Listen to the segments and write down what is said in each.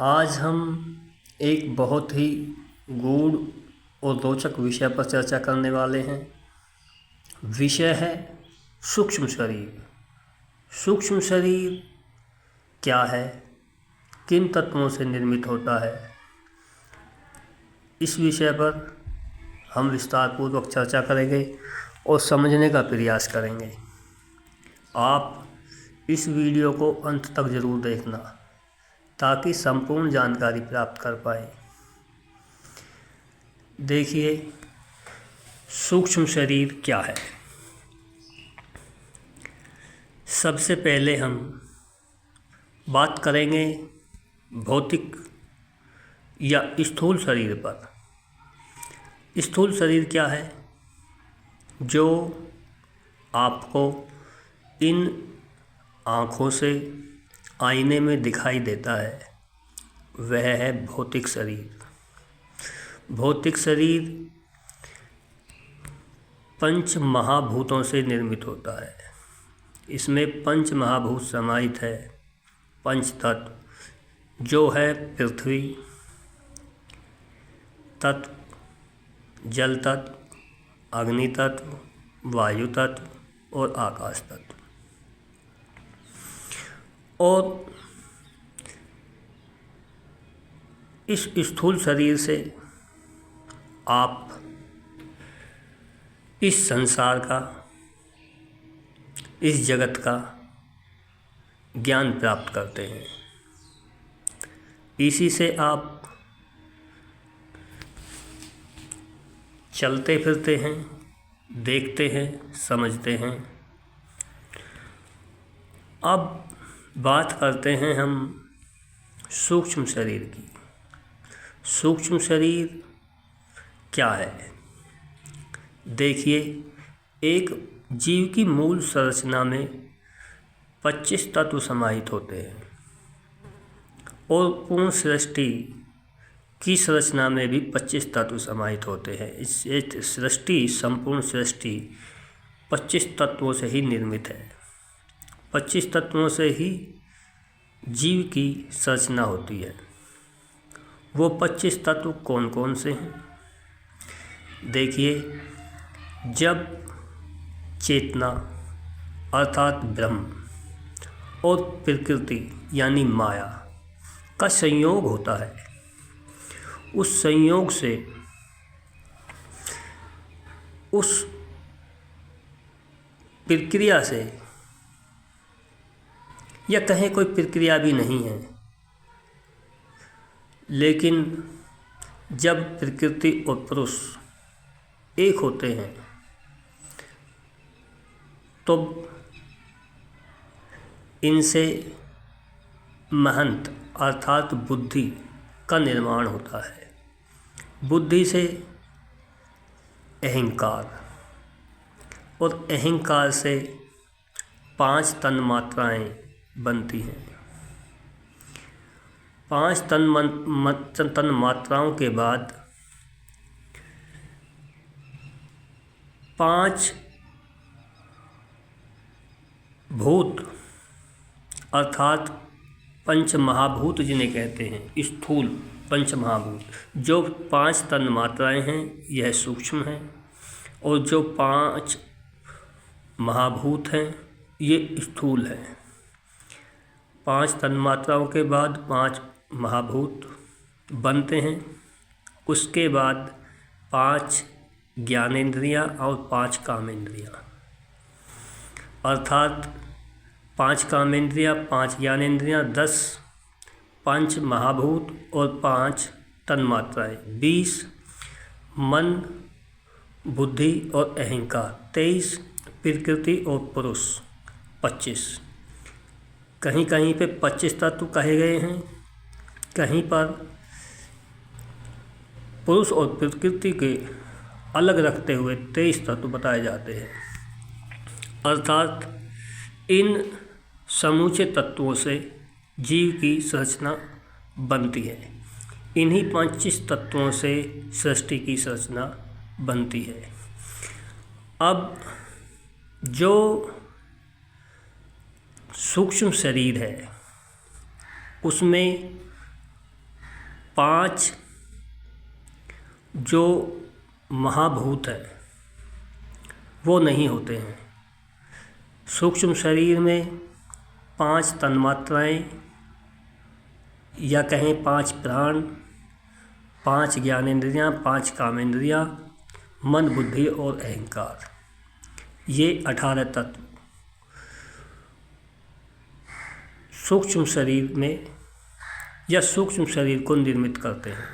आज हम एक बहुत ही गूढ़ और रोचक विषय पर चर्चा करने वाले हैं। विषय है सूक्ष्म शरीर। सूक्ष्म शरीर क्या है, किन तत्वों से निर्मित होता है, इस विषय पर हम विस्तारपूर्वक चर्चा करेंगे और समझने का प्रयास करेंगे। आप इस वीडियो को अंत तक ज़रूर देखना ताकि संपूर्ण जानकारी प्राप्त कर पाएँ। देखिए, सूक्ष्म शरीर क्या है। सबसे पहले हम बात करेंगे भौतिक या स्थूल शरीर पर। स्थूल शरीर क्या है? जो आपको इन आँखों से आईने में दिखाई देता है वह है भौतिक शरीर। भौतिक शरीर पंच महाभूतों से निर्मित होता है। इसमें पंच महाभूत समाहित है। पंच तत्व जो है पृथ्वी तत्व, जल तत्व, अग्नि तत्व, वायु तत्व और आकाश तत्व। और इस स्थूल शरीर से आप इस संसार का, इस जगत का ज्ञान प्राप्त करते हैं। इसी से आप चलते फिरते हैं, देखते हैं, समझते हैं। अब बात करते हैं हम सूक्ष्म शरीर की। सूक्ष्म शरीर क्या है? देखिए, एक जीव की मूल संरचना में 25 तत्व समाहित होते हैं और पूर्ण सृष्टि की संरचना में भी 25 तत्व समाहित होते हैं। इस सृष्टि, संपूर्ण सृष्टि 25 तत्वों से ही निर्मित है। 25 तत्वों से ही जीव की संरचना होती है। वो 25 तत्व कौन कौन से हैं? देखिए, जब चेतना अर्थात ब्रह्म और प्रकृति यानी माया का संयोग होता है, उस संयोग से उस प्रक्रिया से, या कहें कोई प्रक्रिया भी नहीं है, लेकिन जब प्रकृति और पुरुष एक होते हैं तो इनसे महंत अर्थात बुद्धि का निर्माण होता है। बुद्धि से अहंकार और अहंकार से 5 तन्मात्राएं बनती हैं। 5 तन्मात्राओं के बाद 5 भूत अर्थात पंच महाभूत जिन्हें कहते हैं, स्थूल पंच महाभूत। जो 5 तन्मात्राएं हैं यह सूक्ष्म हैं और जो 5 महाभूत हैं ये स्थूल हैं। 5 तन्मात्राओं के बाद 5 महाभूत बनते हैं। उसके बाद 5 ज्ञानेंद्रियां और 5 कामेंद्रियां, अर्थात 5 कामेंद्रियां, 5 ज्ञानेंद्रियां, 10 पंच महाभूत और 5 तन्मात्राएं, 20 मन, बुद्धि और अहंकार, 23 प्रकृति और पुरुष, 25। कहीं कहीं पे 25 तत्व कहे गए हैं, कहीं पर पुरुष और प्रकृति के अलग रखते हुए 23 तत्व बताए जाते हैं। अर्थात इन समूचे तत्वों से जीव की संरचना बनती है। इन्हीं 25 तत्वों से सृष्टि की संरचना बनती है। अब जो सूक्ष्म शरीर है उसमें 5 जो महाभूत हैं वो नहीं होते हैं। सूक्ष्म शरीर में 5 तन्मात्राएं या कहें 5 प्राण, 5 ज्ञानेंद्रियाँ, 5 कामेंद्रियाँ, मन, बुद्धि और अहंकार, ये 18 तत्व सूक्ष्म शरीर में या सूक्ष्म शरीर को निर्मित करते हैं।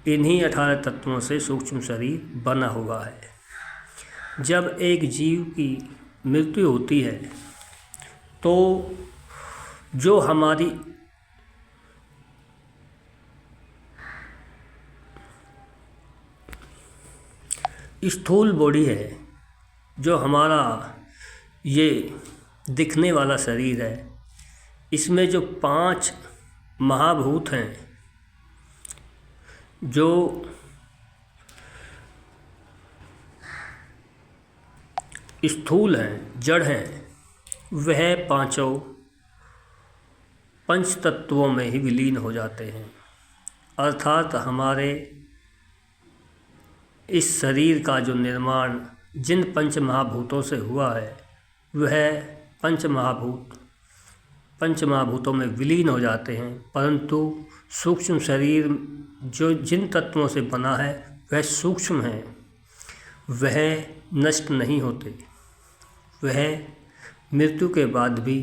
इन्हीं 18 तत्वों से सूक्ष्म शरीर बना हुआ है। जब एक जीव की मृत्यु होती है तो जो हमारी स्थूल बॉडी है, जो हमारा ये दिखने वाला शरीर है, इसमें जो 5 महाभूत हैं, जो स्थूल हैं, जड़ हैं, वह 5 पंच तत्वों में ही विलीन हो जाते हैं। अर्थात हमारे इस शरीर का जो निर्माण जिन पंच महाभूतों से हुआ है, वह पंच महाभूतों में विलीन हो जाते हैं। परंतु सूक्ष्म शरीर जो जिन तत्वों से बना है वह सूक्ष्म है, वह नष्ट नहीं होते, वह मृत्यु के बाद भी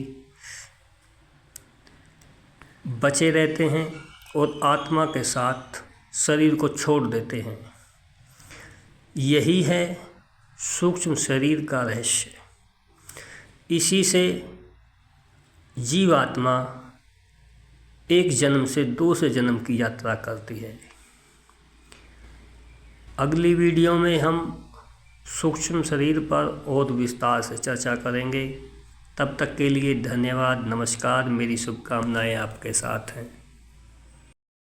बचे रहते हैं और आत्मा के साथ शरीर को छोड़ देते हैं। यही है सूक्ष्म शरीर का रहस्य। इसी से जीवात्मा एक जन्म से दूसरे जन्म की यात्रा करती है। अगली वीडियो में हम सूक्ष्म शरीर पर और विस्तार से चर्चा करेंगे। तब तक के लिए धन्यवाद, नमस्कार। मेरी शुभकामनाएं आपके साथ हैं।